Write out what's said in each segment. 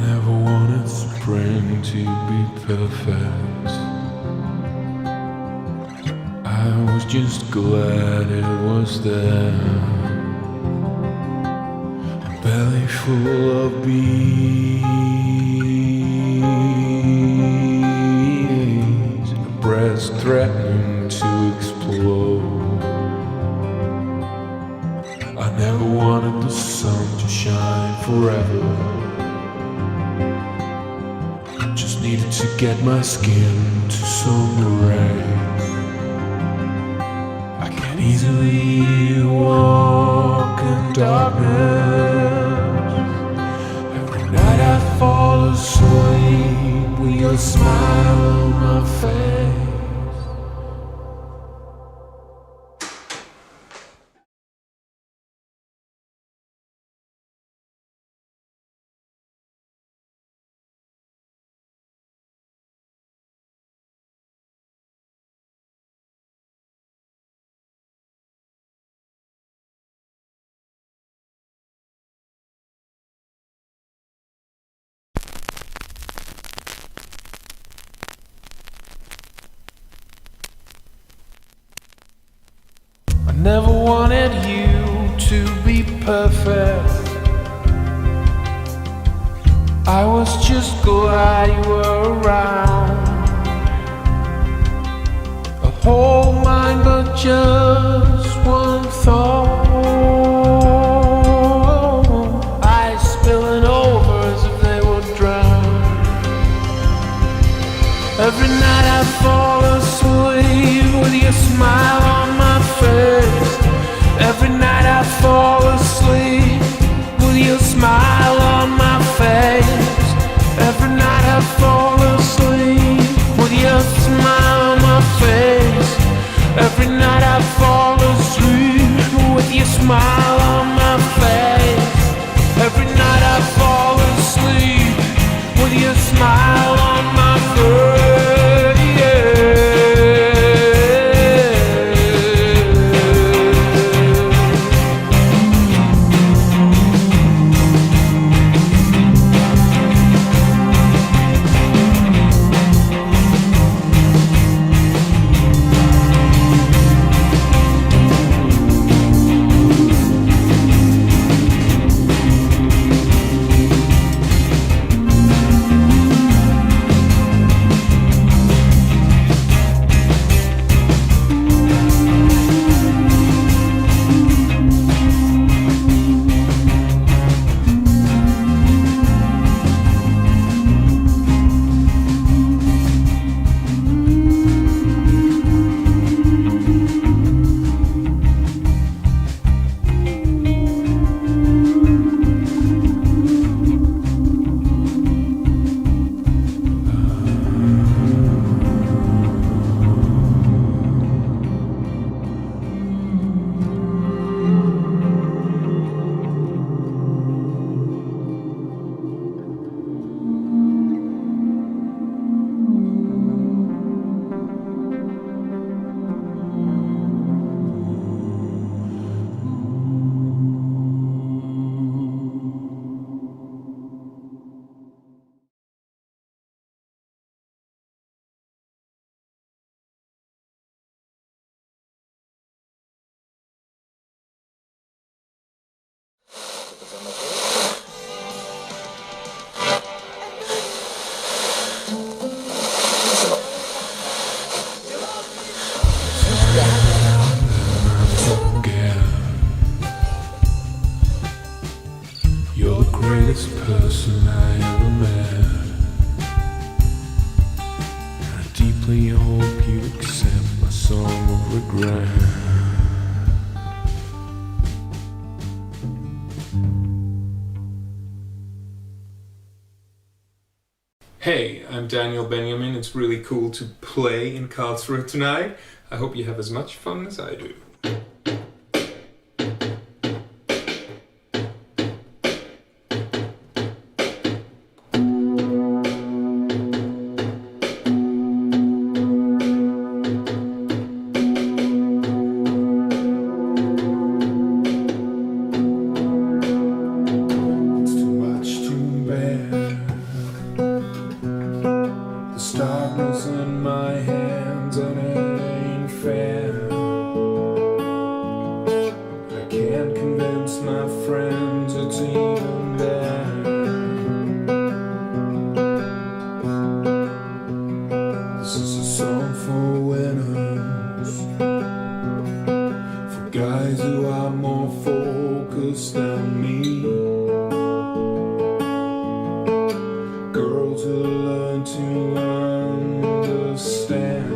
never wanted spring to be perfect. I was just glad it was there. A belly full of bees, a breast threatening to explode. I never wanted the sun to shine forever. Just needed to get my skin to some rays. I can easily walk in darkness. Every night I fall asleep with your smile on my face. I never wanted you to be perfect. I was just glad you were around. A whole mind but just one thought. Eyes spilling over as if they would drown. Every night I fall asleep with your smile on my face. Every night I fall asleep with your smile on my face. Every night I fall asleep with your smile on my face. Every night I fall asleep with your smile on my face. Every night I fall asleep with your smile on my face. You're the greatest person I ever met. I deeply hope you accept my song of regret. Hey, I'm Daniel Benyamin. It's really cool to play in Karlsruhe tonight. I hope you have as much fun as I do. It's too much to bear. Guys who are more focused than me, girls who learn to understand,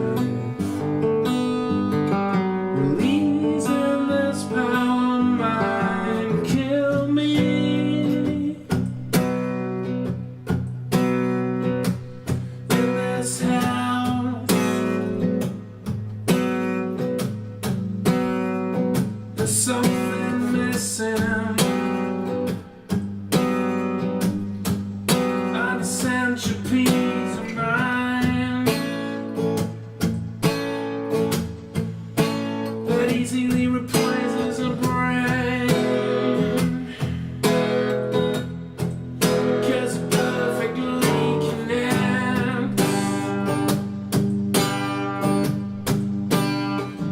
releasing this power might kill me. In this house, there's something missing. An essential piece of mine that easily replaces a brain. 'Cause it perfectly connects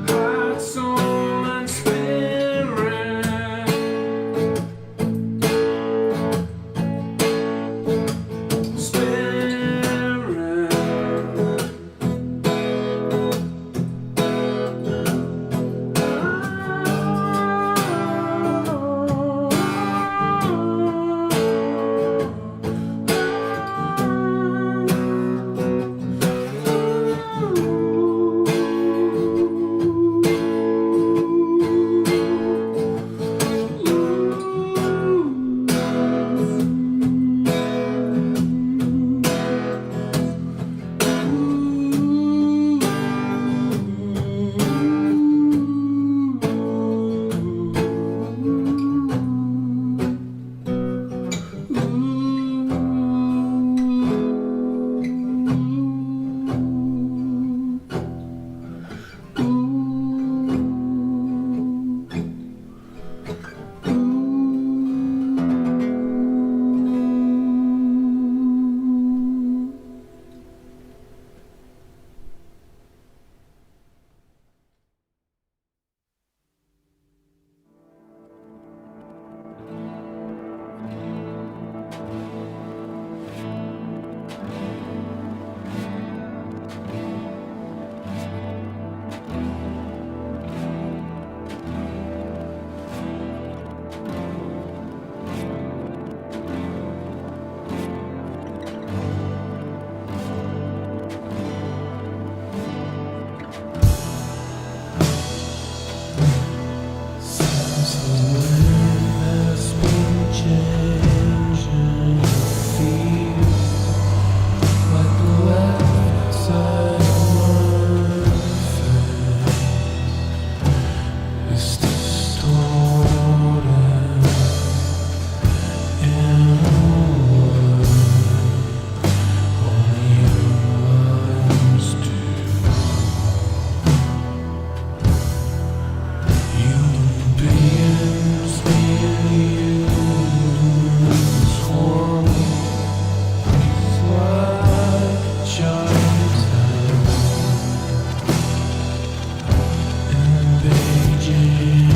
heart, soul, and spirit. Beijing.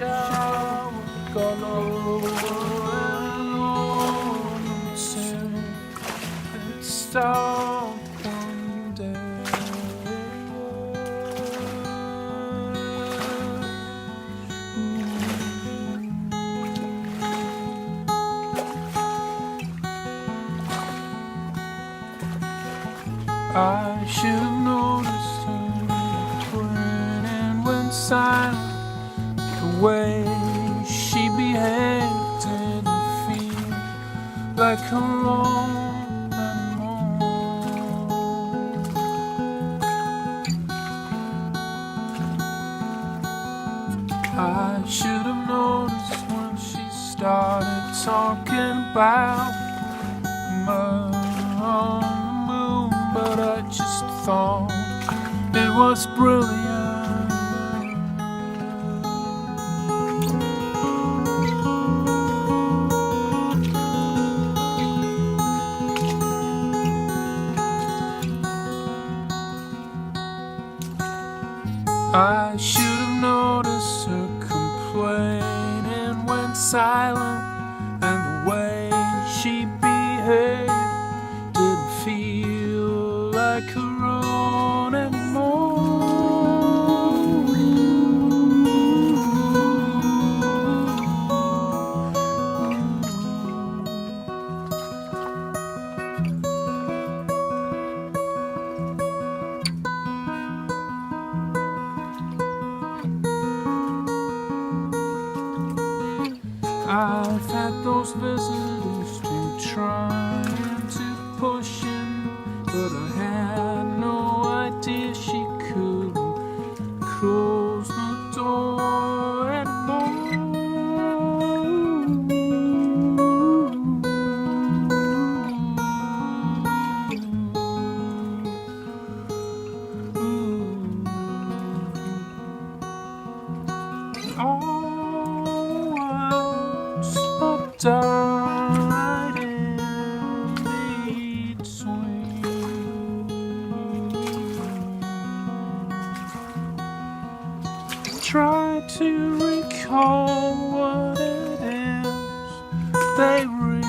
shower, gone over and on until it stopped one day. I should have noticed her when and went silent. The way she behaved didn't feel like her own anymore. I should have noticed when she started talking about mud on the moon, but I just thought it was brilliant. I should have noticed her complain and went silent, and the way she behaved didn't feel like her own anymore. I've had those visitors to trying to push in, but I had no idea she couldn't close the door anymore. Died in between. Try to recall what it is they really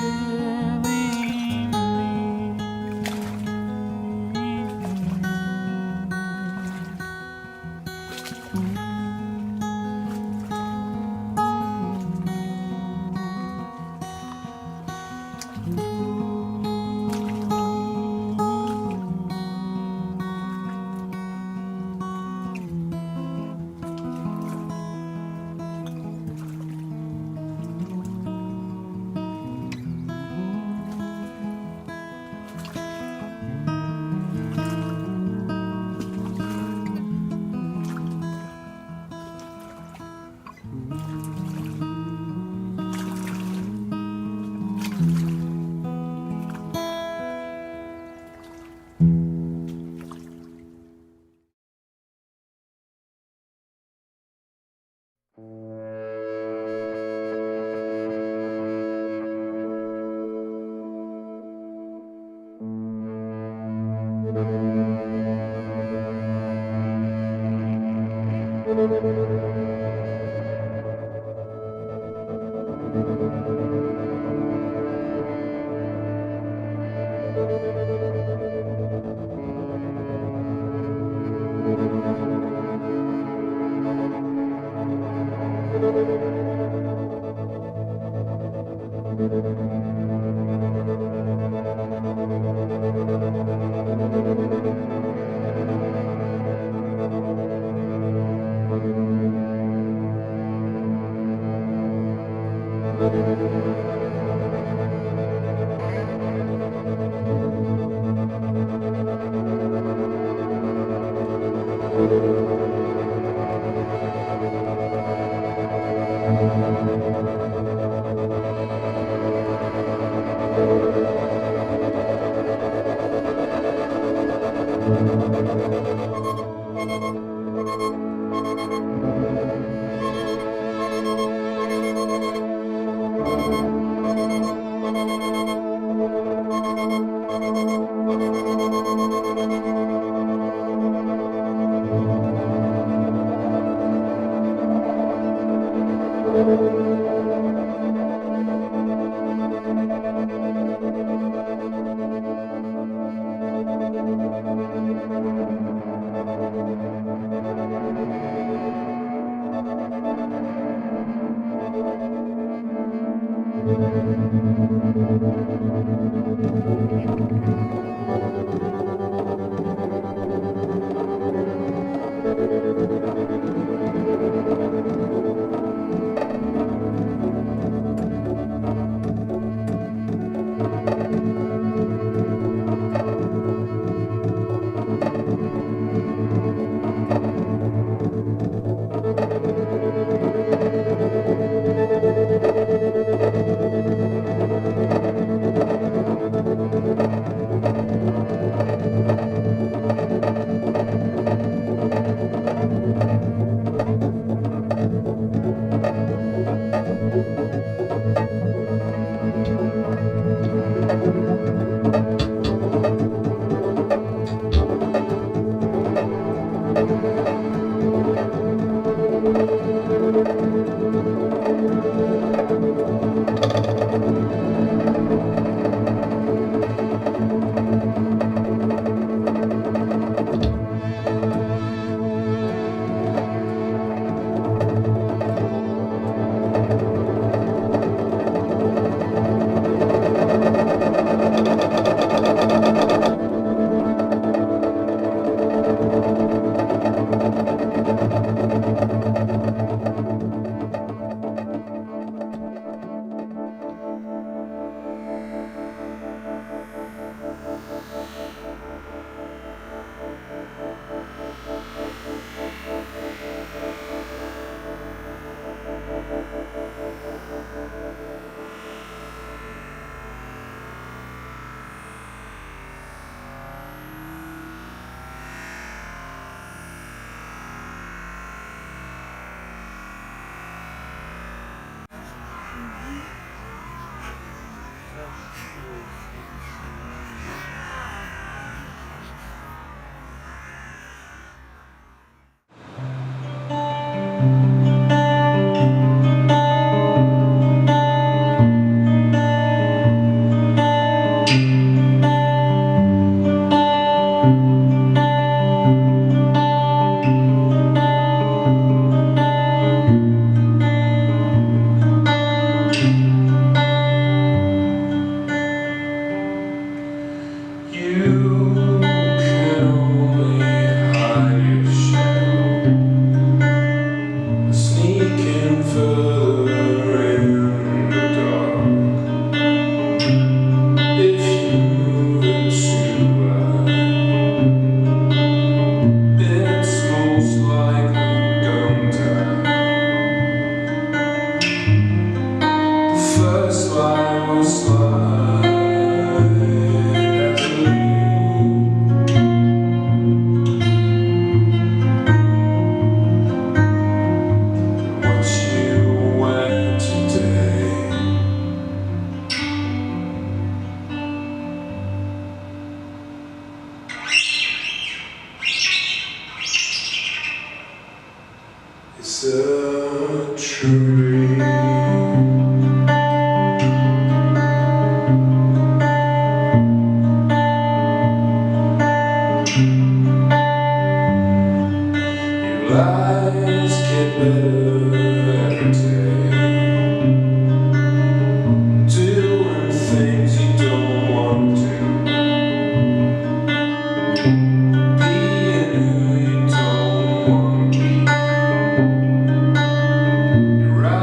mean. It's a true dream. Your lies get better every day. Doing things you don't want to. Being who you don't want to be. You're right.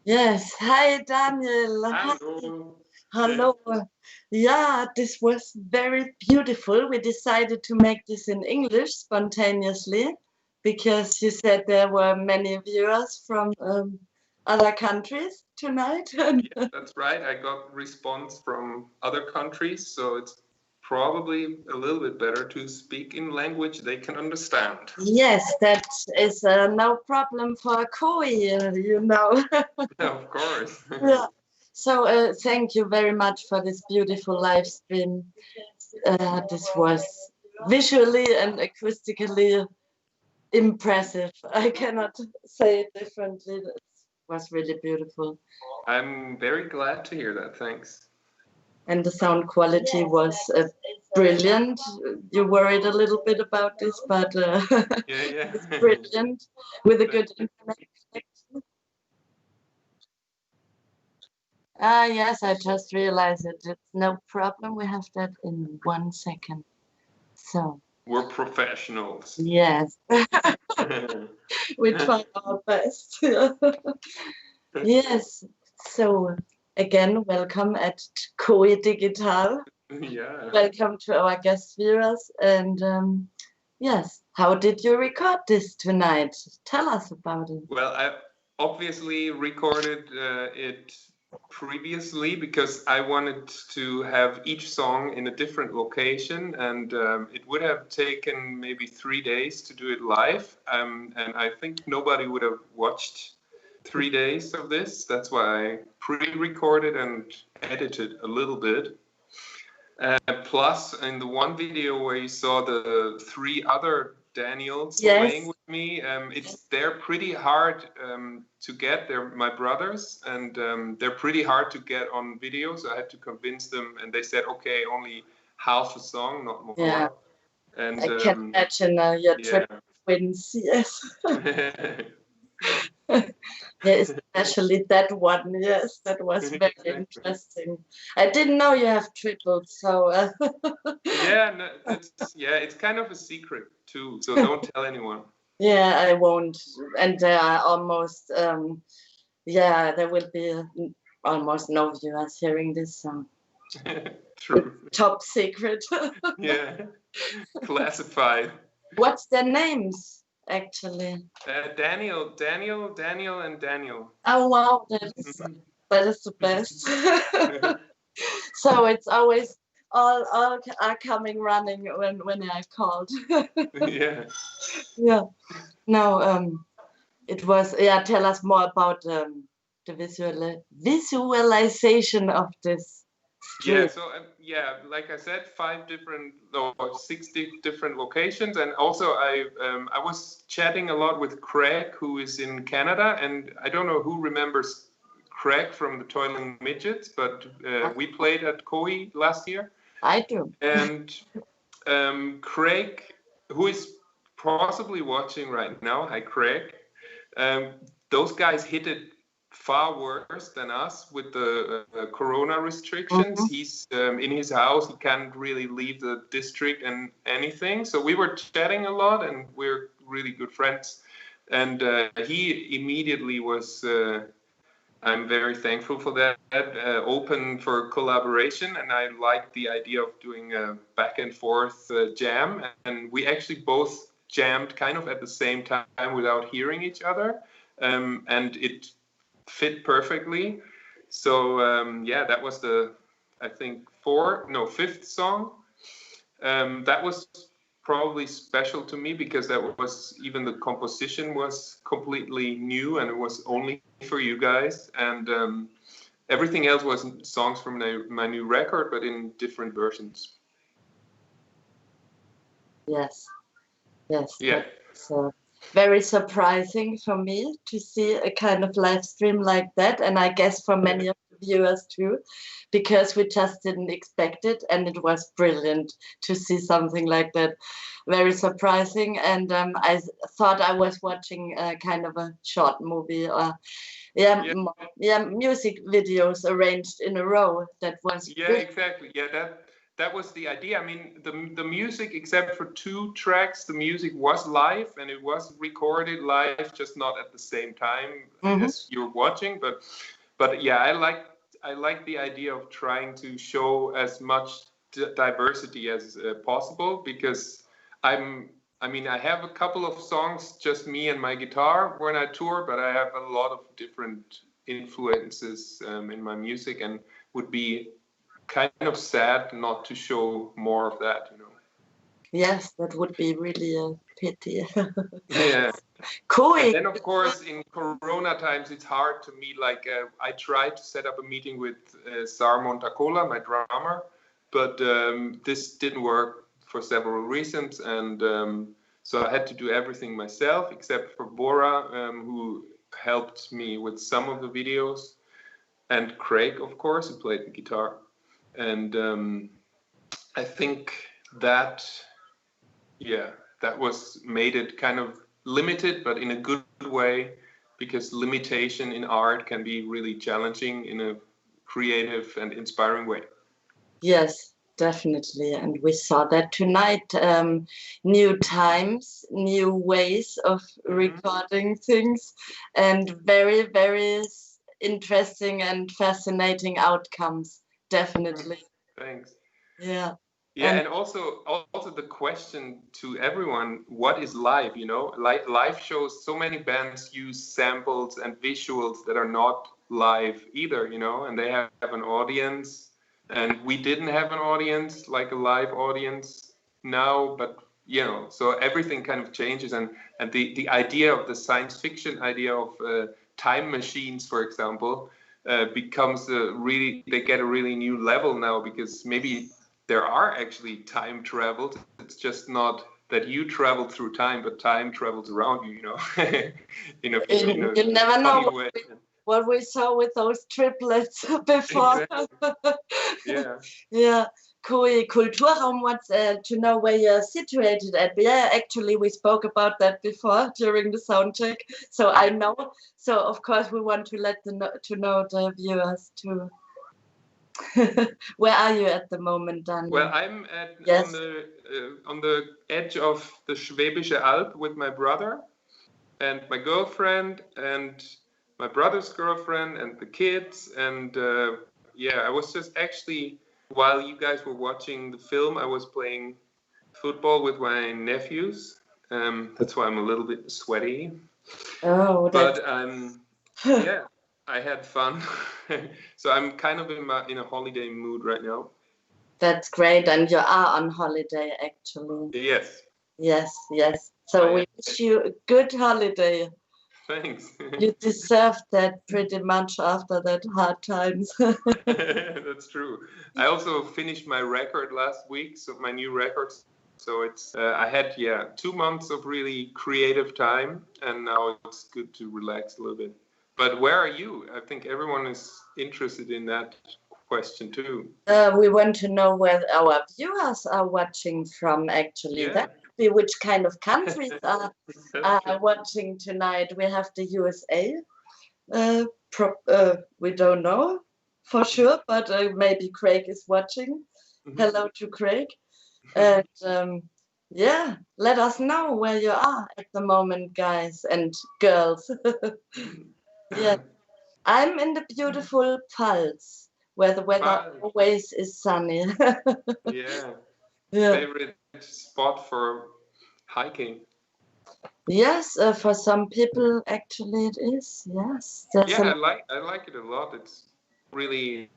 Yes. Hi, Daniel. Hi. Hello. Hello. Yeah, this was very beautiful. We decided to make this in English spontaneously because you said there were many viewers from other countries tonight. Yeah, that's right. I got response from other countries, so it's probably a little bit better to speak in language they can understand. Yes, that is no problem for KOHI, you know. Of course. Yeah. So thank you very much for this beautiful live stream. This was visually and acoustically impressive. I cannot say it differently. It was really beautiful. I'm very glad to hear that. Thanks. And the sound quality was brilliant. You worried a little bit about this, but Yeah. it's brilliant with a good internet connection. Ah, yes, I just realized it. It's no problem. We have that in 1 second. So, We're professionals. yes, we try our best. Yes. So, again, welcome at KOHI Digital. Yeah. Welcome to our guest viewers. And yes, how did you record this tonight? Tell us about it. Well, I obviously recorded it previously because I wanted to have each song in a different location, and it would have taken maybe 3 days to do it live. And I think nobody would have watched 3 days of this. That's why I pre-recorded and edited a little bit. Plus, in the one video where you saw the three other Daniels playing with me, they're pretty hard to get. They're my brothers, and they're pretty hard to get on video. So I had to convince them, and they said, "Okay, only half a song, not more." Yeah. And I can imagine your triple twins. Yes. Yeah, especially that one. Yes, that was very interesting. I didn't know you have triples, so. Yeah, no, it's kind of a secret too. So don't tell anyone. Yeah, I won't. And there are almost, there will be almost no viewers hearing this song. True. Top secret. Yeah, classified. What's their names, actually? Daniel, and Daniel. Oh, wow, that is the best. So it's always all are coming running when I called. Yeah. Yeah. No, it was, tell us more about the visualization of this stream. Yeah, so like I said, 60 different locations, and also I was chatting a lot with Craig, who is in Canada, and I don't know who remembers Craig from the Toiling Midgets, but we played at KOHI last year. I do. And Craig, who is possibly watching right now, hi Craig, those guys hit it far worse than us with the corona restrictions. He's in his house, he can't really leave the district and anything. So we were chatting a lot, and we're really good friends. And he immediately was, I'm very thankful for that, open for collaboration. And I like the idea of doing a back and forth jam. And we actually both jammed kind of at the same time without hearing each other. And it fit perfectly. So that was the, I think, fifth song. That was probably special to me because that was, even the composition was completely new, and it was only for you guys. And everything else was songs from my new record, but in different versions. Yes. Yeah. So very surprising for me to see a kind of live stream like that, and I guess for many of the viewers too, because we just didn't expect it, and it was brilliant to see something like that. Very surprising, and I thought I was watching kind of a short movie or music videos arranged in a row. That was exactly. that was the idea. I mean, the music, except for 2 tracks, the music was live and it was recorded live, just not at the same time as you're watching. But yeah, I like the idea of trying to show as much diversity as possible, because I have a couple of songs, just me and my guitar when I tour, but I have a lot of different influences in my music, and would be kind of sad not to show more of that, you know. Yes, that would be really a pity. Yeah. KOHI. And then, of course, in Corona times, it's hard to meet. Like, I tried to set up a meeting with Sar Montacola, my drummer, but this didn't work for several reasons. And so I had to do everything myself, except for Bora, who helped me with some of the videos, and Craig, of course, who played the guitar. And I think that, that was made it kind of limited, but in a good way, because limitation in art can be really challenging in a creative and inspiring way. Yes, definitely. And we saw that tonight. New times, new ways of recording things, and very, very interesting and fascinating outcomes. Definitely. Thanks. Yeah. Yeah, and also the question to everyone: what is live? You know, like live shows. So many bands use samples and visuals that are not live either. You know, and they have an audience, and we didn't have an audience, like a live audience now. But you know, so everything kind of changes, and the idea of the science fiction idea of time machines, for example, becomes they get a really new level now, because maybe there are actually time travels. It's just not that you travel through time, but time travels around you, you know. You never know what we saw with those triplets before. Exactly. Yeah. Yeah. KOHI Kulturraum wants to know where you're situated at. Yeah, actually, we spoke about that before during the sound check. So I know. So of course, we want to let know the viewers too. Where are you at the moment, Daniel? Well, I'm on the edge of the Schwäbische Alb with my brother and my girlfriend and my brother's girlfriend and the kids. And I was just actually, while you guys were watching the film, I was playing football with my nephews. That's why I'm a little bit sweaty. Oh, but yeah, I had fun. So I'm kind of in a holiday mood right now. That's great, and you are on holiday actually. Yes. Yes. So we wish you a good holiday. Thanks. You deserved that pretty much after that hard times. That's true. I also finished my record last week, so my new record. So it's I had 2 months of really creative time, and now it's good to relax a little bit. But where are you? I think everyone is interested in that question too. We want to know where our viewers are watching from, actually. Yeah. That would be which kind of countries are watching tonight. We have the USA. We don't know for sure, but maybe Craig is watching. Hello to Craig. And let us know where you are at the moment, guys and girls. Yeah, I'm in the beautiful Pfalz, where the weather always is sunny. Yeah. Favorite spot for hiking? Yes, for some people, actually, it is. Yes. I like it a lot. It's really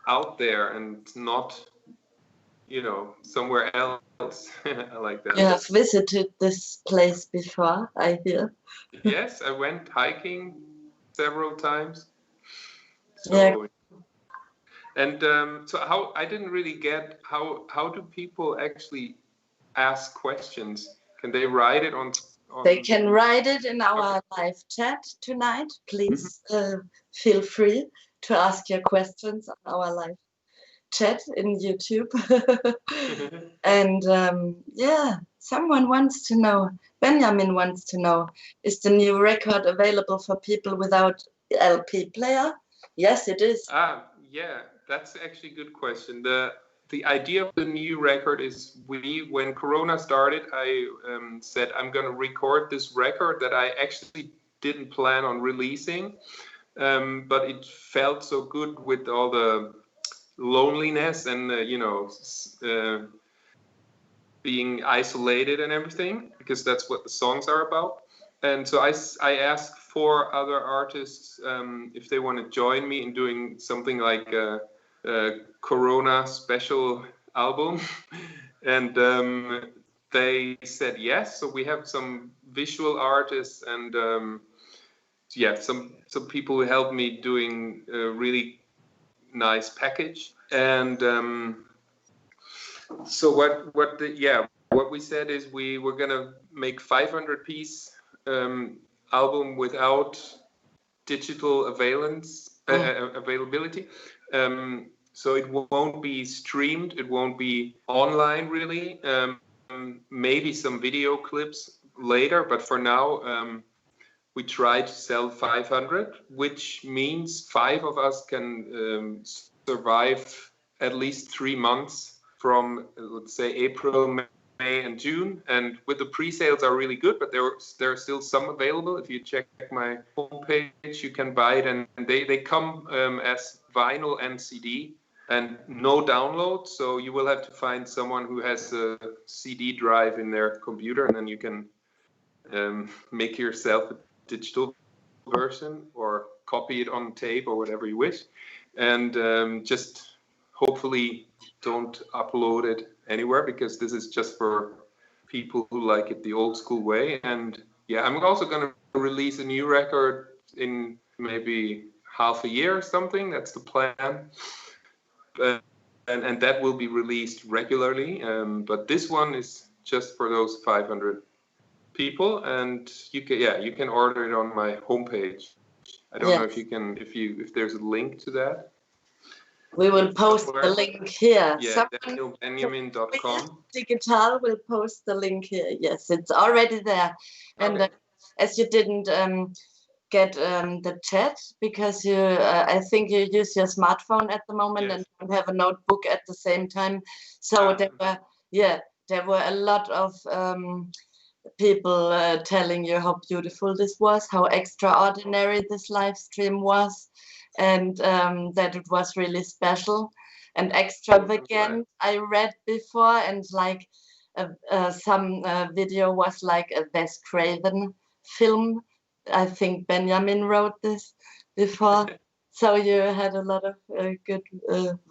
out there and not, somewhere else. I like that. You have visited this place before, I hear. Yes, I went hiking several times. So, yeah. And so how I didn't really get how do people actually ask questions? Can they write it on They can write it in our live chat tonight. Please feel free to ask your questions on our live chat in YouTube. And someone wants to know, Benjamin wants to know, is the new record available for people without LP player? Yes, it is. Yeah, that's actually a good question. the idea of the new record is when Corona started, I said I'm going to record this record that I actually didn't plan on releasing, but it felt so good with all the loneliness and being isolated and everything, because that's what the songs are about. And so I asked 4 other artists if they want to join me in doing something like a Corona special album, and they said yes. So we have some visual artists and some people who helped me doing a really nice package. And so what we said is we were gonna make 500-piece album without digital availability. So it won't be streamed, it won't be online really. Maybe some video clips later, but for now we try to sell 500, which means 5 of us can survive at least 3 months from, let's say, April, May and June. And with the pre-sales are really good, but there are still some available. If you check my homepage, you can buy it, and they come as vinyl and CD and no download. So you will have to find someone who has a CD drive in their computer, and then you can make yourself a digital version or copy it on tape or whatever you wish, and just hopefully don't upload it anywhere, because this is just for people who like it the old school way. And yeah, I'm also going to release a new record in maybe half a year or something. That's the plan, and that will be released regularly, but this one is just for those 500 people, and you can order it on my homepage. I don't know if you can, if there's a link to that. We will post the link here. Yeah, Benyamin.com. Digital will post the link here. Yes, it's already there. And Okay. As you didn't get the chat, because you, I think you use your smartphone at the moment, Yes. and don't have a notebook at the same time. So there were a lot of people telling you how beautiful this was, how extraordinary this live stream was, and that it was really special and extravagant. I read before, and like some video was like a Wes Craven film. I think Benjamin wrote this before. So you had a lot of good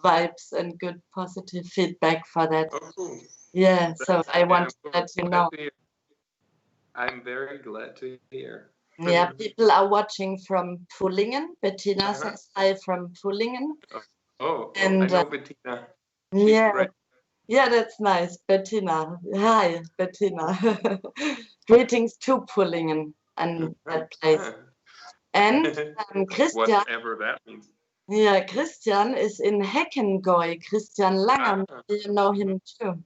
vibes and good positive feedback for that. Oh, cool. Yeah, so I want to let you know. I'm very glad to hear. Yeah, people are watching from Pullingen. Bettina says hi from Pullingen. Oh, and I know Bettina. She's yeah, great. yeah, that's nice, Bettina. Hi, Bettina. Greetings to Pullingen and that place. And Christian. Whatever that means. Yeah, Christian is in Heckengoy. Christian Langer, you know him too.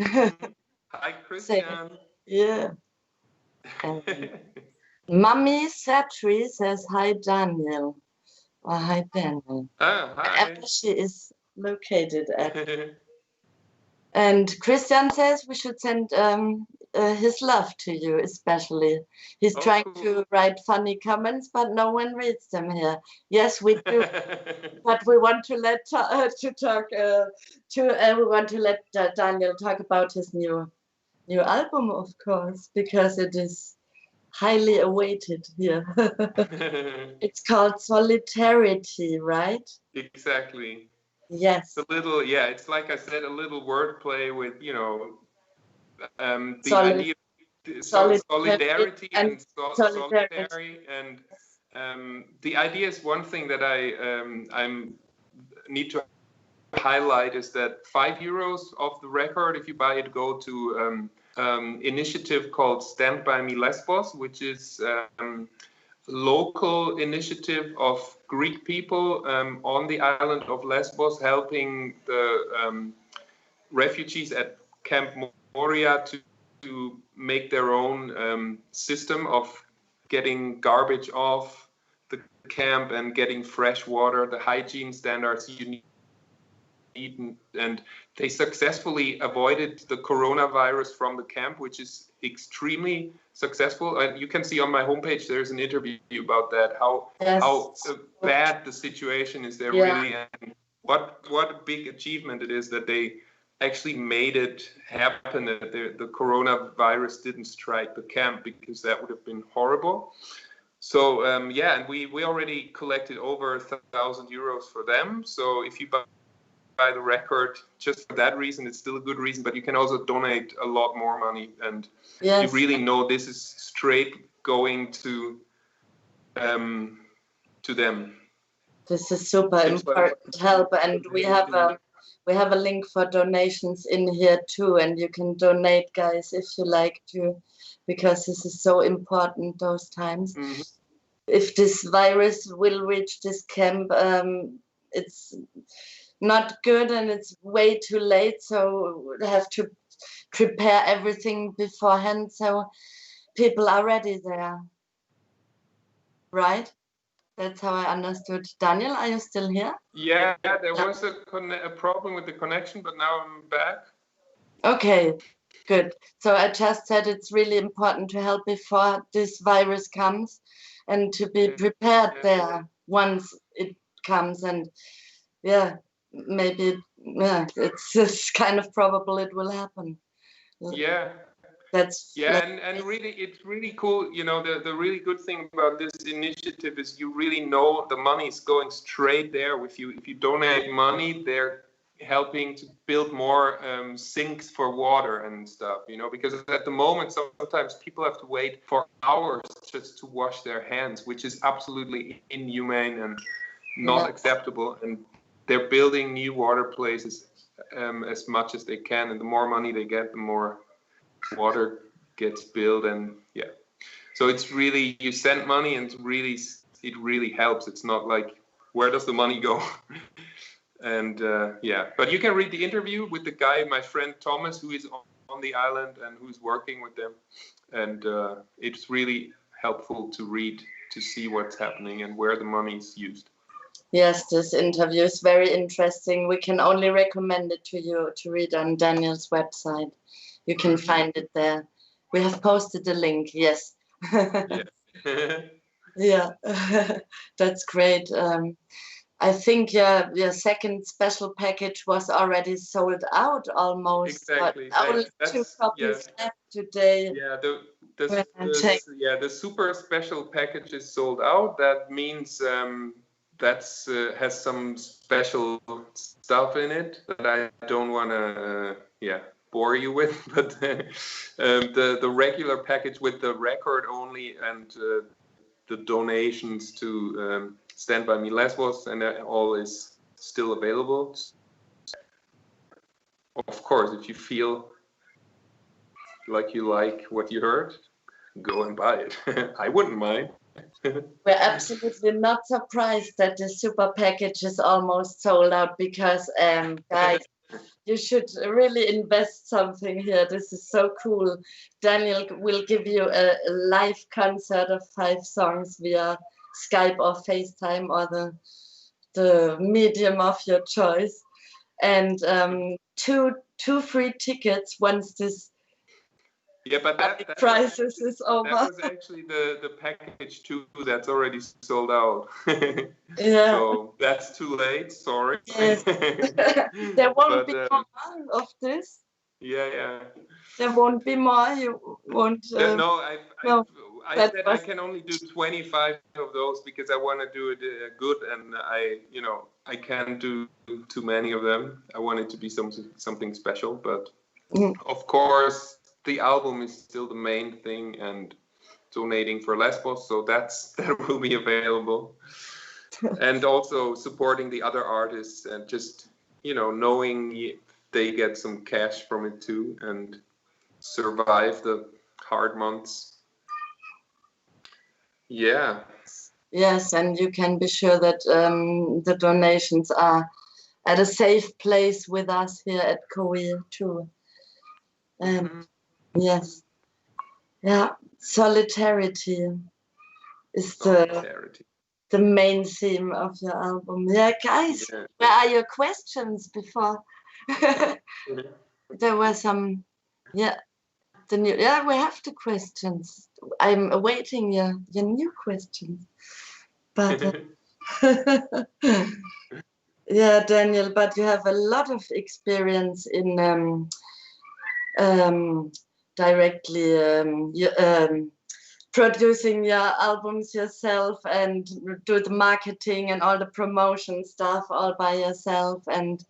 Hi, Christian. Yeah. Mummy Satri says hi, Daniel. Oh, hi, Daniel. Hi. Wherever she is located at. And Christian says we should send his love to you, especially. He's trying to write funny comments, but no one reads them here. Yes, we do, but we want to let we want to let Daniel talk about his new album, of course, because it is highly awaited here. It's called Solidarity, right? Exactly. Yes. It's a little, it's like I said, a little wordplay with, the idea of solidarity and solitary. And the idea is one thing that I need to highlight is that €5 of the record, if you buy it, go to initiative called Stand By Me Lesbos, which is local initiative of Greek people on the island of Lesbos, helping the refugees at Camp Moria to make their own system of getting garbage off the camp and getting fresh water, the hygiene standards you and they successfully avoided the coronavirus from the camp, which is extremely successful. And you can see on my homepage there's an interview about that, how bad the situation is there, really, and what a big achievement it is that they actually made it happen, that the coronavirus didn't strike the camp, because that would have been horrible. So and we already collected over 1,000 euros for them. So if you buy the record just for that reason, it's still a good reason, but you can also donate a lot more money, and you really know this is straight going to them. This is super important help, and we have a link for donations in here too, and you can donate, guys, if you like to, because this is so important those times. Mm-hmm. If this virus will reach this camp, it's not good, and it's way too late, so we have to prepare everything beforehand so people are ready there, right? That's how I understood. Daniel, are you still here? Yeah, there was a problem with the connection, but now I'm back. Okay, good. So I just said it's really important to help before this virus comes, and to be prepared there once it comes. And maybe it's kind of probable it will happen. Yeah. And really, it's really cool. You know, the really good thing about this initiative is you really know the money is going straight there. If you donate money, they're helping to build more sinks for water and stuff. You know, because at the moment, sometimes people have to wait for hours just to wash their hands, which is absolutely inhumane and not acceptable. And they're building new water places as much as they can, and the more money they get, the more water gets built. And so it's really, you send money and it really helps. It's not like, where does the money go? And but you can read the interview with the guy, my friend Thomas, who is on the island and who's working with them, and it's really helpful to read, to see what's happening and where the money is used. Yes, this interview is very interesting. We can only recommend it to you to read on Daniel's website. You can find it there. We have posted the link, yes. Yeah, that's great. I think your second special package was already sold out almost. Exactly. But only 2 copies left today. Yeah, the super special package is sold out. That means has some special stuff in it that I don't want to bore you with, but the regular package with the record only and the donations to Stand By Me Lesbos and all is still available. Of course, if you feel like you like what you heard, go and buy it. I wouldn't mind. We're absolutely not surprised that the super package is almost sold out, because guys, you should really invest something here. This is so cool. Daniel will give you a live concert of 5 songs via Skype or FaceTime or the medium of your choice, and 2 free tickets once this crisis is over. That was actually the package 2 that's already sold out. Yeah. So that's too late. Sorry. Yes. There won't be more of this. Yeah. There won't be more. You won't. I said I can only do 25 of those because I want to do it good, and I can't do too many of them. I want it to be something special, but of course the album is still the main thing, and donating for Lesbos, so that will be available. And also supporting the other artists, and just knowing they get some cash from it too, and survive the hard months. Yeah. Yes, and you can be sure that the donations are at a safe place with us here at KOHI too. Yes. Yeah. Solidarity is the the main theme of your album. Yeah, guys, Yeah. where are your questions before? There were some, yeah, we have the questions. I'm awaiting your new questions. But yeah, Daniel, but you have a lot of experience in directly producing your albums yourself and do the marketing and all the promotion stuff all by yourself, and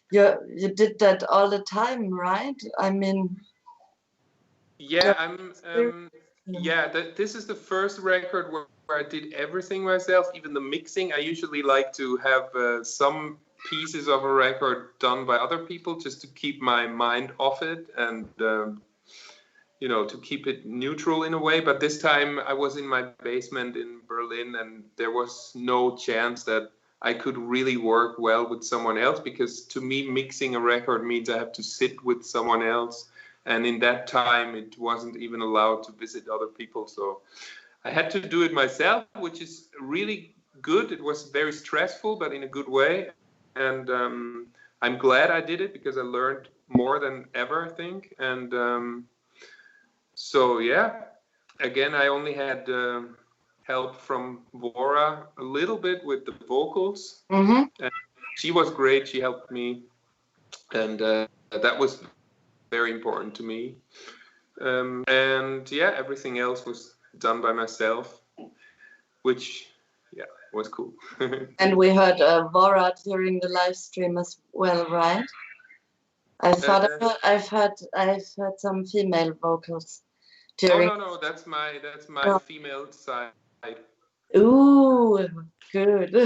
you did that all the time, right? I mean, yeah, this is the first record where I did everything myself, even the mixing. I usually like to have some pieces of a record done by other people just to keep my mind off it and you know, to keep it neutral in a way. But this time I was in my basement in Berlin, and there was no chance that I could really work well with someone else, because to me, mixing a record means I have to sit with someone else. And in that time, it wasn't even allowed to visit other people. So I had to do it myself, which is really good. It was very stressful, but in a good way. And I'm glad I did it, because I learned more than ever, I think. And so yeah, again, I only had help from Vora a little bit with the vocals. And she was great. She helped me, and that was very important to me. And yeah, everything else was done by myself, which was cool. And we heard Vora during the live stream as well, right? I've heard some female vocals during. No, that's my female side. Ooh, good. Or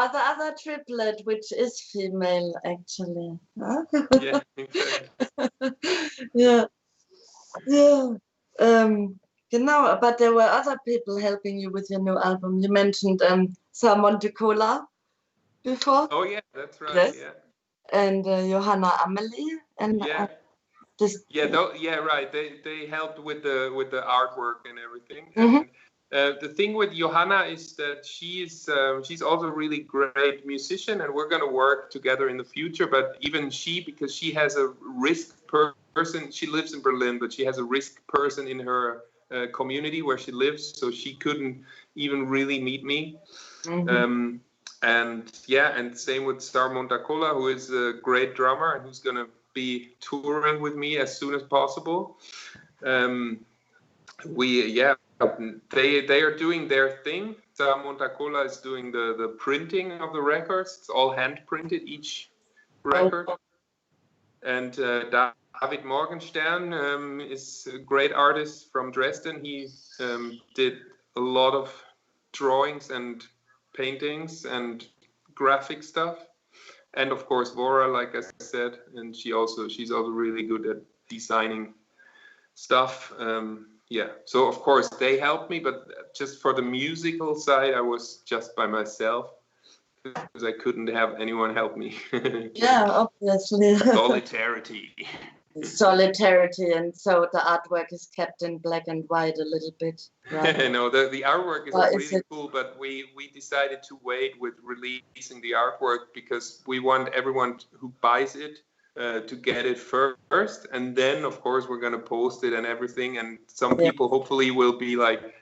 the other triplet, which is female, actually. Huh? Yeah, exactly. Yeah. Genau, but there were other people helping you with your new album. You mentioned Salmon de Cola before. Oh yeah, that's right. Yes. Yeah. And Johanna Amelie and right. They helped with the artwork and everything. And the thing with Johanna is that she's also a really great musician, and we're going to work together in the future. But even she, because she has a risk person, she lives in Berlin, but she has a risk person in her community where she lives, so she couldn't even really meet me. And same with Star Montacola, who is a great drummer and who's going to be touring with me as soon as possible. They are doing their thing. Star Montacola is doing the printing of the records. It's all hand printed, each record. And David Morgenstern is a great artist from Dresden. He did a lot of drawings and paintings and graphic stuff. And of course, Vora, like I said, and she's also really good at designing stuff. So of course they helped me, but just for the musical side, I was just by myself, because I couldn't have anyone help me. Yeah, obviously. Solidarity, and so the artwork is kept in black and white a little bit. Right? No, the artwork is really cool, but we decided to wait with releasing the artwork, because we want everyone who buys it to get it first, and then of course we're going to post it and everything, and some people hopefully will be like,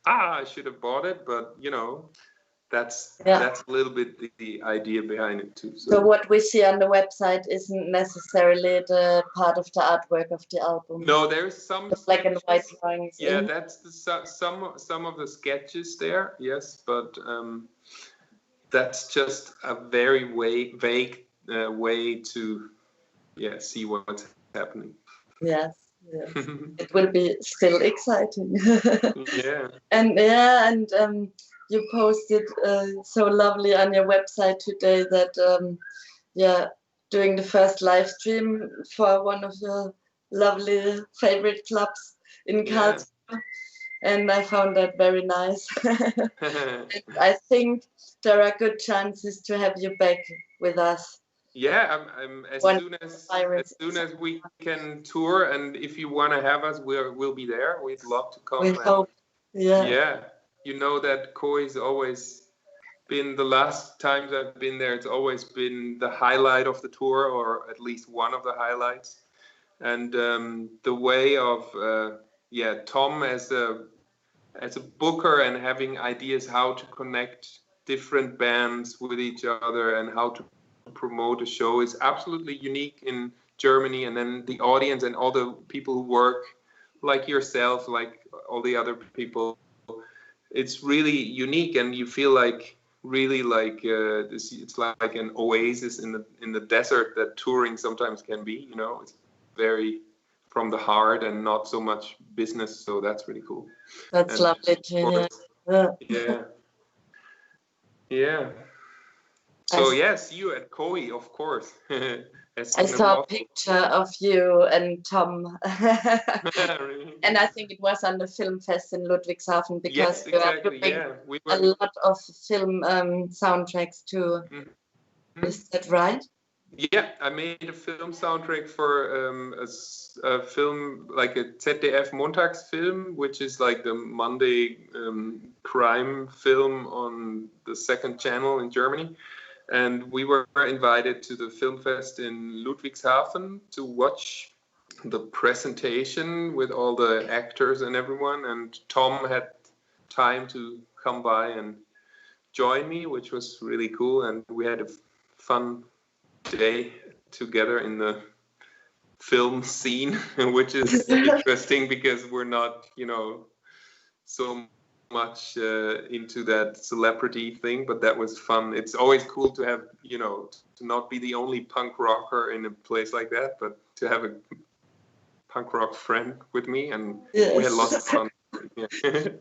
I should have bought it, but you know, that's a little bit the idea behind it too. So what we see on the website isn't necessarily the part of the artwork of the album. No, there's some the black and white drawings. Yeah, that's some of the sketches there. Yes, but that's just a very vague way to see what's happening. Yes. It will be still exciting. And you posted so lovely on your website today that doing the first live stream for one of your lovely favorite clubs in Karlsruhe, and I found that very nice. I think there are good chances to have you back with us. Yeah, as soon as we can tour, and if you want to have us, we'll be there. We'd love to come. We hope. Yeah. you know that KOHI's always been, the last times I've been there, it's always been the highlight of the tour, or at least one of the highlights. And the way of Tom as a booker and having ideas how to connect different bands with each other and how to promote a show is absolutely unique in Germany. And then the audience and all the people who work, like yourself, like all the other people, it's really unique, and you feel like really like it's like an oasis in the desert that touring sometimes can be. You know, it's very from the heart and not so much business. So that's really cool. That's lovely to hear. Yeah. So yes, you at KOHI, of course. I saw a picture of you and Tom, Really? and I think it was on the film fest in Ludwigshafen, because you are doing a lot of film soundtracks too. Mm-hmm. Is that right? Yeah, I made a film soundtrack for a film, like a ZDF Montagsfilm, which is like the Monday crime film on the second channel in Germany. And we were invited to the film fest in Ludwigshafen to watch the presentation with all the actors and everyone. And Tom had time to come by and join me, which was really cool. And we had a fun day together in the film scene, which is interesting because we're not, you know, so much into that celebrity thing, but that was fun. It's always cool to have, you know, to not be the only punk rocker in a place like that, but to have a punk rock friend with me, and we had lots of fun. Yeah.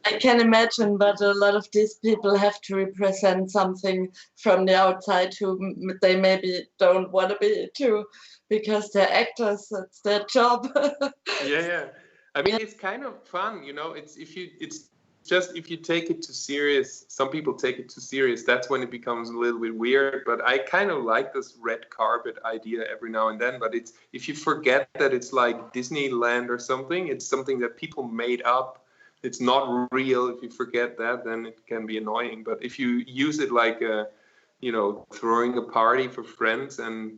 I can imagine, but a lot of these people have to represent something from the outside who they maybe don't want to be too, because they're actors. That's their job. Yeah. I mean, it's kind of fun, you know. It's just if you take it too serious. Some people take it too serious. That's when it becomes a little bit weird. But I kind of like this red carpet idea every now and then. But it's, if you forget that it's like Disneyland or something, it's something that people made up. It's not real. If you forget that, then it can be annoying. But if you use it like a, you know, throwing a party for friends and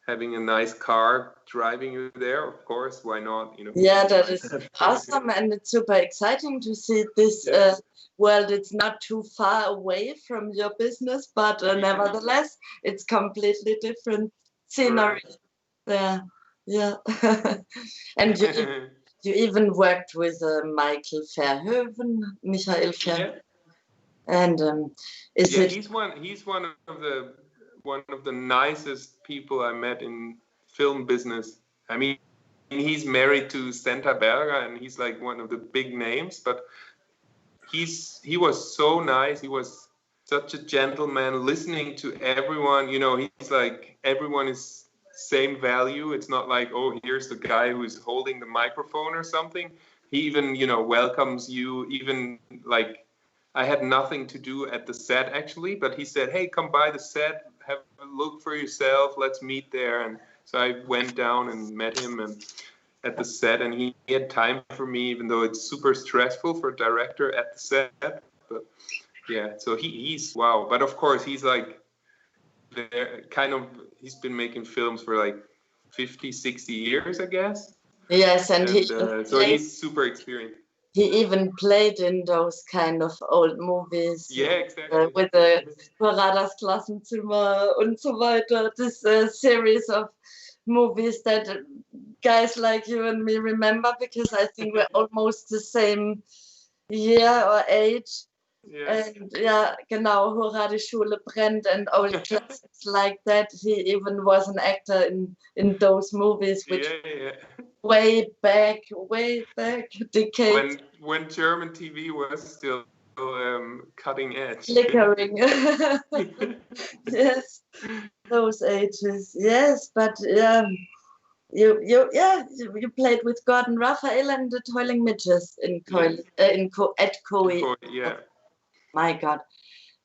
having a nice car driving you there, of course, why not? You know. Yeah, that is awesome, and it's super exciting to see this world. It's not too far away from your business, but nevertheless, it's completely different scenery there. Yeah, and you even worked with Michael Michael Verhoeven, and he's one of the nicest people I met in film business. I mean, he's married to Santa Berger, and he's like one of the big names, but he was so nice. He was such a gentleman, listening to everyone. You know, he's like, everyone is same value. It's not like, oh, here's the guy who's holding the microphone or something. He even, you know, welcomes you. Even like, I had nothing to do at the set actually, but he said, hey, come by the set, have a look for yourself, let's meet there. And so I went down and met him and at the set, and he had time for me, even though it's super stressful for a director at the set. But yeah, so he's wow. But of course, he's like, he's been making films for like 50, 60 years, I guess. Yes, and so he's super experienced. He even played in those kind of old movies. Yeah, exactly. With the Horadas Klassenzimmer und so weiter. This series of movies that guys like you and me remember, because I think we're almost the same year or age. Yeah. And yeah, genau, Hurra, die Schule brennt, and old classics like that. He even was an actor in those movies, which way back, decades. When German TV was still cutting edge. Flickering. Yes, those ages. Yes, but you played with Gordon Raphael and the Toiling Midges at KOHI. Yeah. My God.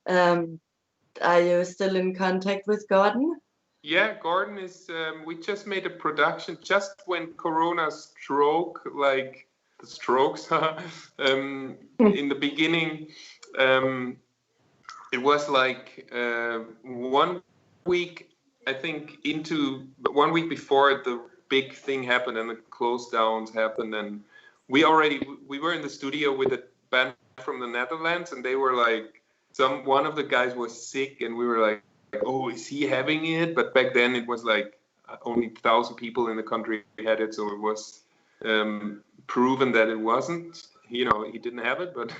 Are you still in contact with Gordon? Yeah, Gordon is, we just made a production just when Corona struck, like the Strokes. In the beginning, it was like 1 week, I think, into 1 week before the big thing happened and the close downs happened, and we were in the studio with a band from the Netherlands, and they were like, one of the guys was sick, and we were like, oh, is he having it? But back then it was like only 1,000 people in the country had it, so it was proven that it wasn't. You know, he didn't have it, but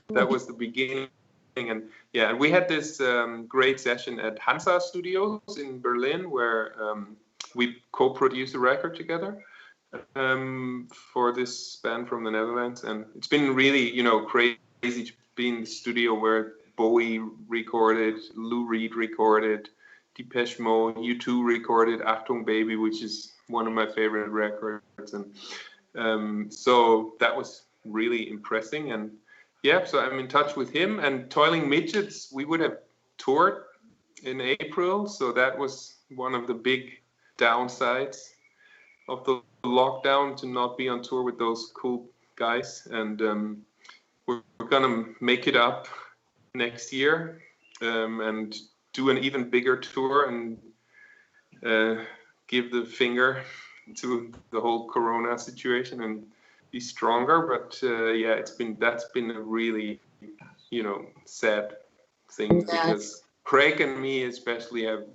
that was the beginning. And yeah, we had this great session at Hansa Studios in Berlin, where we co-produced a record together for this band from the Netherlands, and it's been really, you know, crazy to be in the studio where Bowie recorded, Lou Reed recorded, Depeche Mode, U2 recorded Achtung Baby, which is one of my favorite records, and so that was really impressive. And yeah, so I'm in touch with him, and Toiling Midgets, we would have toured in April, so that was one of the big downsides of the lockdown, to not be on tour with those cool guys. And we're gonna make it up next year and do an even bigger tour and give the finger to the whole Corona situation and be stronger. But yeah, that's been a really, you know, sad thing, because Craig and me especially have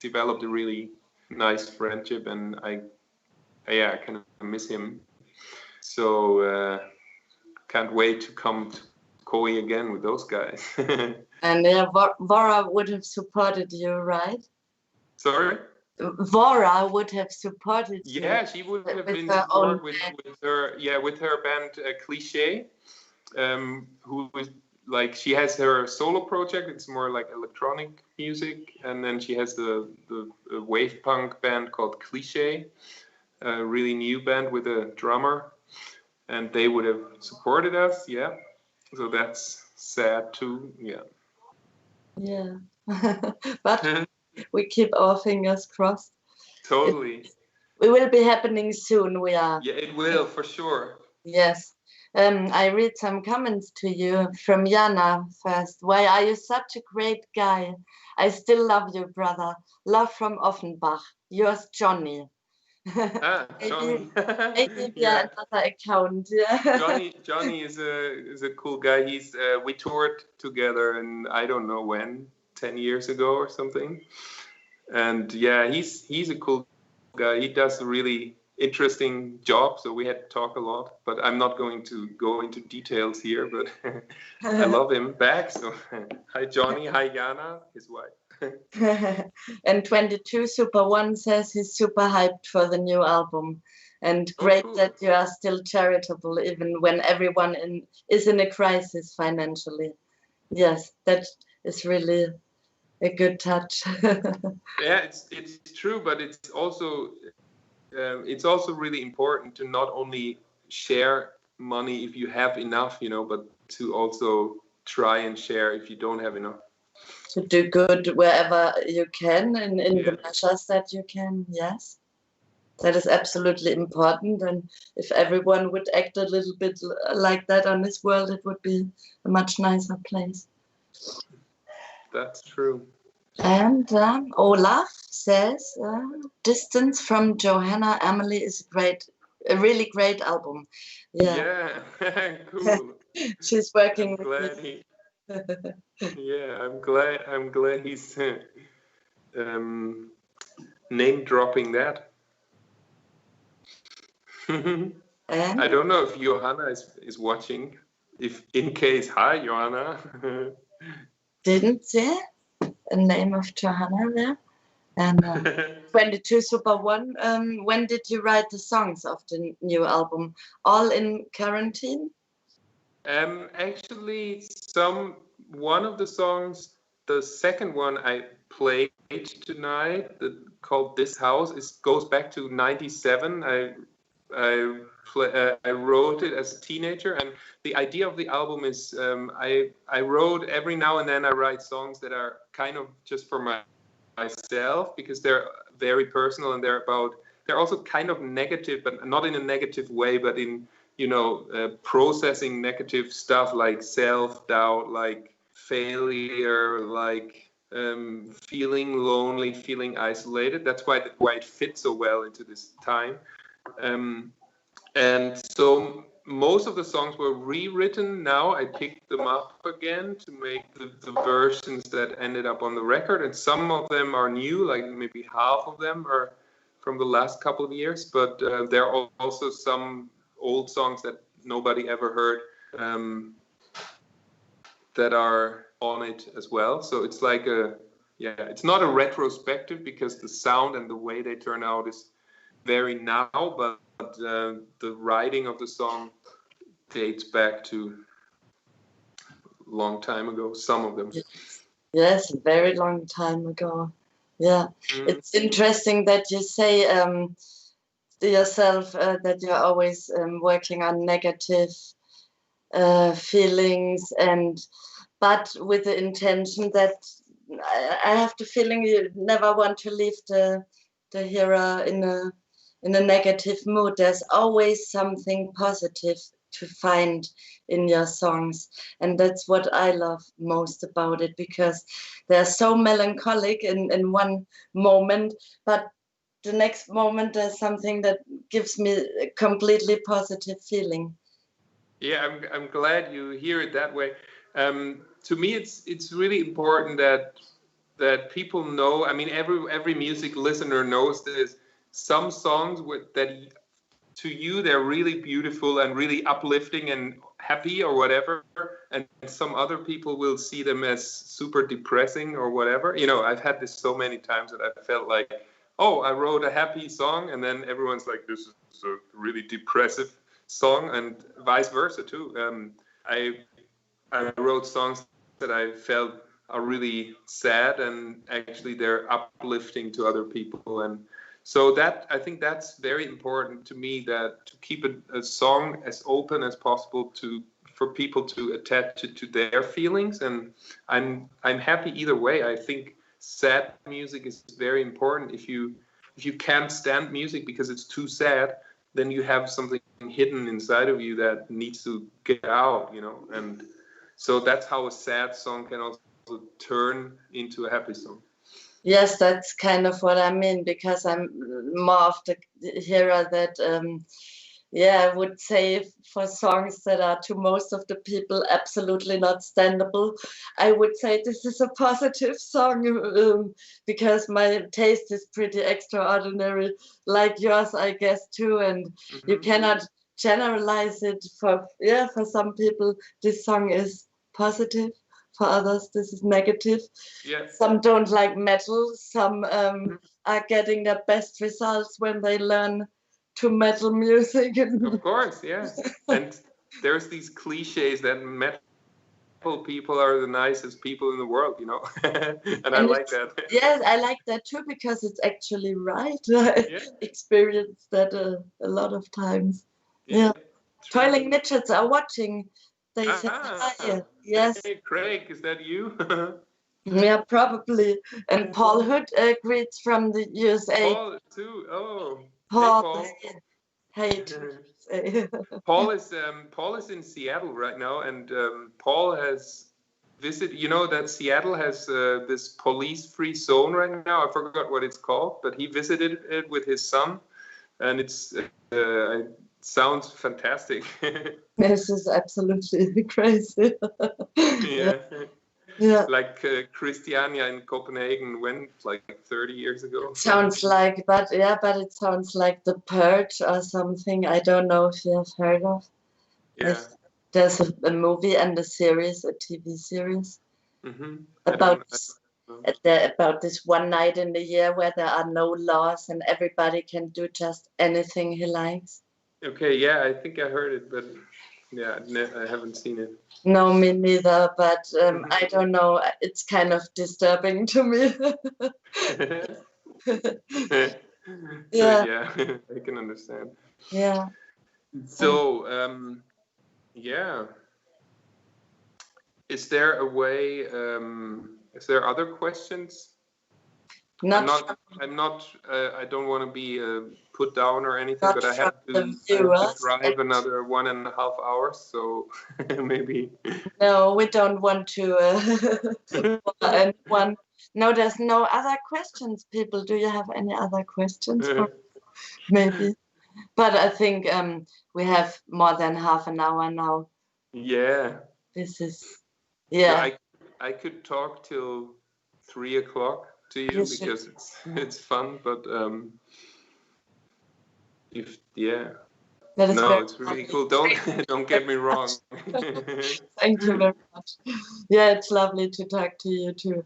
developed a really nice friendship, and I kind of miss him. So can't wait to come to KOHI again with those guys. And Vora would have supported you, right? Sorry? Vora would have supported you. Yeah, she would have been supported with her band Cliché, who is like, she has her solo project. It's more like electronic music, and then she has the wave punk band called Cliché, a really new band with a drummer, and they would have supported us. Yeah, so that's sad too. Yeah. But we keep our fingers crossed. Totally. We will be happening soon. We are. Yeah, it will, for sure. Yes. I read some comments to you from Jana first. Why are you such a great guy? I still love you, brother. Love from Offenbach. Yours, Johnny. Johnny. Maybe another account. Yeah. Johnny is a cool guy. We toured together, and I don't know when, 10 years ago or something. And yeah, he's a cool guy. He does a really interesting job, so we had to talk a lot, but I'm not going to go into details here, but I love him back. So hi Johnny, hi Jana, his wife. And 22 Super One says he's super hyped for the new album, and great cool. that you are still charitable even when everyone is in a crisis financially. Yes, that is really a good touch. Yeah, it's true, but it's also really important to not only share money if you have enough, you know, but to also try and share if you don't have enough. To do good wherever you can, in the measures that you can. Yes, that is absolutely important. And if everyone would act a little bit like that on this world, it would be a much nicer place. That's true. And Olaf says, Distance from Johanna Emily is a really great album. Yeah, cool. She's working I'm with glad me. Yeah, I'm glad he's name dropping that. And I don't know if Johanna is watching. If in case, hi Johanna. didn't see a name of Johanna there. And 22 Super One. When did you write the songs of the new album? All in quarantine? Actually, one of the songs, the second one I played tonight, called "This House," goes back to '97. I wrote it as a teenager, and the idea of the album is I wrote every now and then I write songs that are kind of just for myself, because they're very personal, and they're also kind of negative, but not in a negative way, but in processing negative stuff like self-doubt, like failure, like feeling lonely, feeling isolated. That's why it fits so well into this time. And so most of the songs were rewritten now. I picked them up again to make the versions that ended up on the record. And some of them are new, like maybe half of them are from the last couple of years. But there are also some old songs that nobody ever heard that are on it as well. So it's like it's not a retrospective because the sound and the way they turn out is very now, but the writing of the song dates back to a long time ago, some of them. Yes, a very long time ago. Yeah, it's interesting that you say to yourself that you're always working on negative feelings, but with the intention that I have the feeling you never want to leave the hearer in a negative mood. There's always something positive to find in your songs, and that's what I love most about it, because they're so melancholic in one moment, but the next moment there's something that gives me a completely positive feeling. Yeah, I'm glad you hear it that way. To me, it's really important that people know. I mean, every music listener knows this. Some songs that to you they're really beautiful and really uplifting and happy or whatever, and some other people will see them as super depressing or whatever. I've had this so many times that I felt like, oh, I wrote a happy song, and then everyone's like, this is a really depressive song, and vice versa too. I wrote songs that I felt are really sad, and actually they're uplifting to other people. And so that, I think that's very important to me, that to keep a song as open as possible for people to attach it to their feelings. And I'm happy either way. I think sad music is very important. If you can't stand music because it's too sad, then you have something hidden inside of you that needs to get out, and so that's how a sad song can also turn into a happy song. Yes, that's kind of what I mean, because I'm more of the hearer that, I would say for songs that are to most of the people absolutely not standable, I would say this is a positive song, because my taste is pretty extraordinary, like yours, I guess, too, and you cannot generalize it. For some people this song is positive, for others this is negative. Some don't like metal, some are getting their best results when they learn to metal music. Of course, yeah. And there's these cliches that metal people are the nicest people in the world, and I like that. Yes, I like that too, because it's actually right. I experienced that a lot of times. Yeah. Toiling midgets are watching. They say hi. Yes. Hey, Craig, is that you? Yeah, probably. And Paul Hood greets from the USA. Paul too. Oh. Paul. Hey, Paul. Paul is in Seattle right now, and Paul has visited. That Seattle has this police-free zone right now. I forgot what it's called, but he visited it with his son, and it sounds fantastic. This is absolutely crazy. Yeah. Like Christiania in Copenhagen went like 30 years ago. Sounds like, but it sounds like The Purge or something. I don't know if you have heard of. Yeah. There's a movie and a series, a TV series, about this one night in the year where there are no laws and everybody can do just anything he likes. Okay, yeah, I think I heard it, but yeah, I haven't seen it. No, me neither, but I don't know. It's kind of disturbing to me. Yeah, I can understand. Yeah. So, is there a way, is there other questions? I'm not. I don't want to be put down or anything, but I have to drive another 1.5 hours, so maybe. No, we don't want to. Anyone. No, there's no other questions, people. Do you have any other questions? Maybe. But I think we have more than half an hour now. Yeah. This is. Yeah. I could talk till 3 o'clock to you because it's fun, but it's really cool. Don't get me wrong. Thank you very much. Yeah, it's lovely to talk to you too.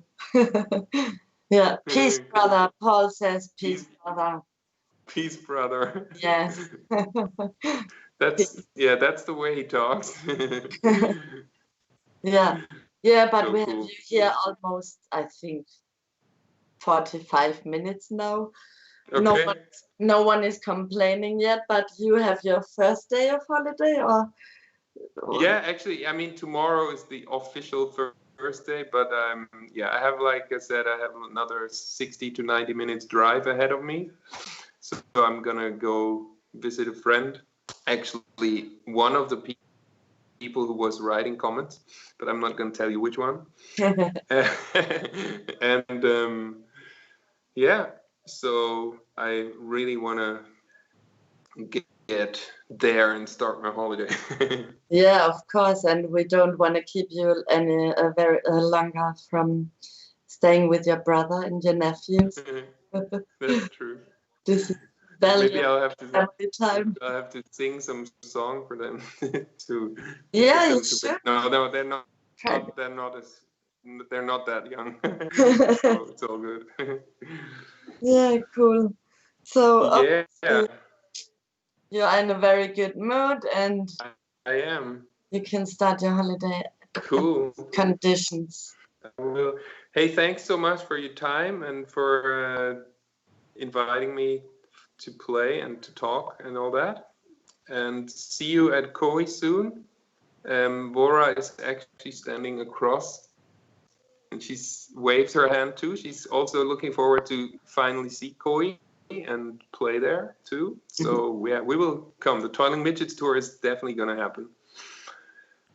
Yeah, peace, brother. Paul says peace, brother. Peace, brother. Yes. That's the way he talks. Yeah, but so we cool. have you here almost, I think, 45 minutes now. Okay. No one is complaining yet, but you have your first day of holiday, or? Yeah, actually, I mean, tomorrow is the official first day, but I have, like I said, I have another 60 to 90 minutes drive ahead of me. So I'm gonna go visit a friend. Actually, one of the people who was writing comments, but I'm not gonna tell you which one. And so I really wanna get there and start my holiday. Yeah, of course, and we don't want to keep you any very longer from staying with your brother and your nephews. That's true. This is maybe I'll have time. I'll have to sing some song for them to. Yeah, you should. No, they're not. They're not that young. So it's all good. Yeah, cool. So yeah. You're in a very good mood, and I am. You can start your holiday. Cool. Conditions. I will. Hey, thanks so much for your time and for inviting me to play and to talk and all that. And see you at KOHI soon. Bora is actually standing across, and she waves her hand too. She's also looking forward to finally see KOHI and play there too. So we will come. The Toiling Midgets tour is definitely gonna happen.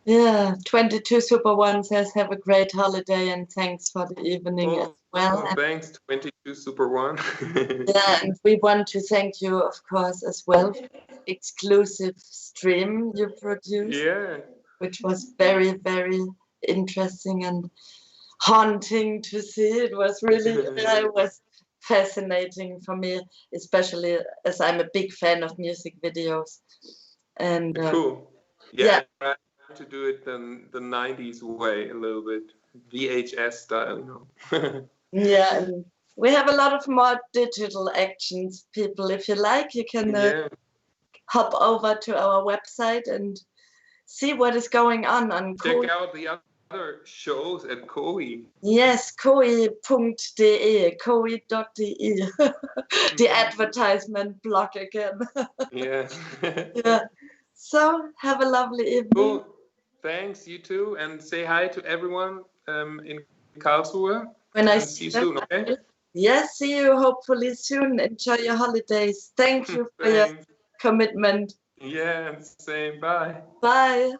Yeah, 22 Super One says have a great holiday and thanks for the evening as well. Thanks, 22 Super One. Yeah, and we want to thank you, of course, as well for the exclusive stream you produced. Yeah. Which was very, very interesting and haunting to see. It was really fascinating for me, especially as I'm a big fan of music videos. And cool. Yeah. I tried to do it the 90s way a little bit, VHS style, you know. Yeah, and we have a lot of more digital actions, people. If you like, you can hop over to our website and see what is going on Check KOHI. out the other shows at KOHI. Yes, KOHI.de, KOHI.de. The advertisement block again. Yeah. Yeah. So have a lovely evening. Cool. Thanks, you too. And say hi to everyone in Karlsruhe. When I see you soon, okay? Yes, see you hopefully soon. Enjoy your holidays. Thank you for your commitment. Yeah, same. Bye. Bye.